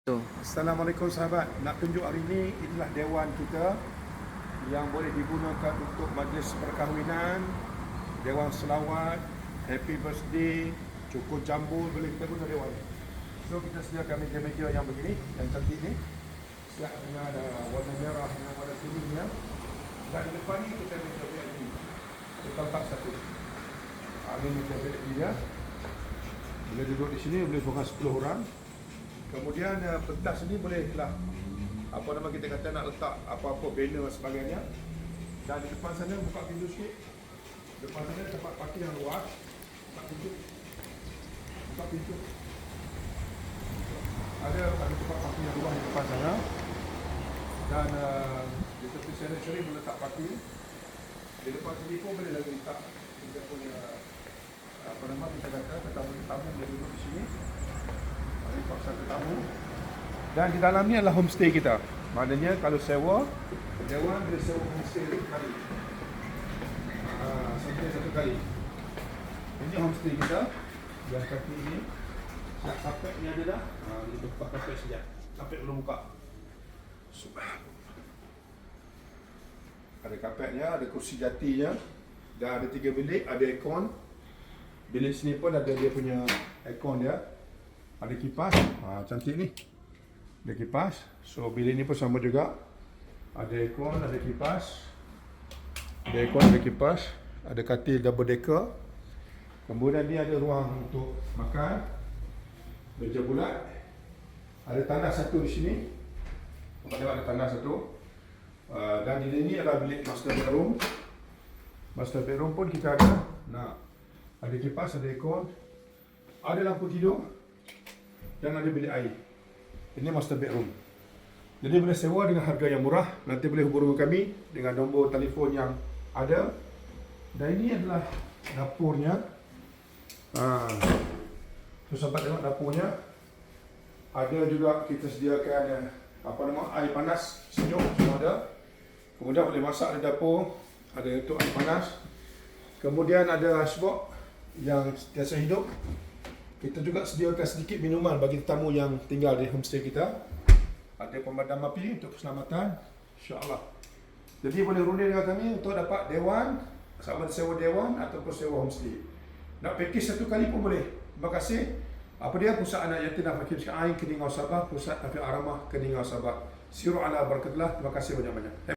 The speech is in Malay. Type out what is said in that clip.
Tu. Assalamualaikum sahabat. Nak tunjuk hari ini, inilah dewan kita yang boleh digunakan untuk majlis perkahwinan, dewan selawat, happy birthday, cukur jambul, boleh kita guna dewan. So kita sediakan meja-meja yang begini, yang cantik ni. Siap dengan warna merah dengan warna kuning ya. Dan di depan ni kita meja VIP. Kita letak satu. Ini meja VIP dia. Bila duduk di sini boleh seorang 10 orang. Kemudian pentas ni bolehlah kita kata nak letak apa-apa banner dan sebagainya. Dan di depan sana buka pintu sikit. Depan sana tempat parking yang luas. Buka pintu. Buka pintu. Ada tempat parking yang luas di depan sana. Dan di tepi sana sering boleh letak parking. Di depan sini pun boleh lagi letak kita punya kita kata tetamu boleh duduk di sini. Paksa tetamu. Dan di dalam ni adalah homestay kita. Maknanya kalau sewa, dewan boleh sewa homestay satu kali. Sampai satu kali. Ini homestay kita. Yang kaki ini. Nak kapek ni ada dah. Kita buka kapek sekejap. Kapek belum buka. Ada kapeknya, ada kursi jatinya. Dan ada 3 bilik, ada aircon. Bilik sini pun ada dia punya aircon dia. Ada kipas, cantik ni. Ada kipas. So bilik ni pun sama juga. Ada aircon, ada kipas. Ada aircon, ada kipas. Ada katil double decker. Kemudian ni ada ruang untuk makan. Meja bulat. Ada tandas satu di sini. Nampak ada tandas satu. Dan di sini adalah bilik master bedroom. Master bedroom pun kita ada. Ada kipas, ada aircon. Ada lampu tidur. Dan ada bilik air. Ini master bedroom. Jadi boleh sewa dengan harga yang murah. Nanti boleh hubungi kami dengan nombor telefon yang ada. Dan ini adalah dapurnya. Sahabat tengok dapurnya. Ada juga kita sediakan air panas, sejuk semua ada. Kemudian boleh masak di dapur. Ada untuk air panas. Kemudian ada icebox yang sentiasa hidup. Kita juga sediakan sedikit minuman bagi tetamu yang tinggal di homestay kita. Ada pemadam api untuk keselamatan, insya-Allah. Jadi boleh runding dengan kami untuk dapat dewan, sama sewa dewan ataupun sewa homestay. Nak package satu kali pun boleh. Terima kasih. Apa dia Pusat Anak Yatim dan Fakir Miskin Ain Keningau Sabah, Pusat Afiq Aramah Keningau Sabah. Siru ala barakatillah. Terima kasih banyak-banyak.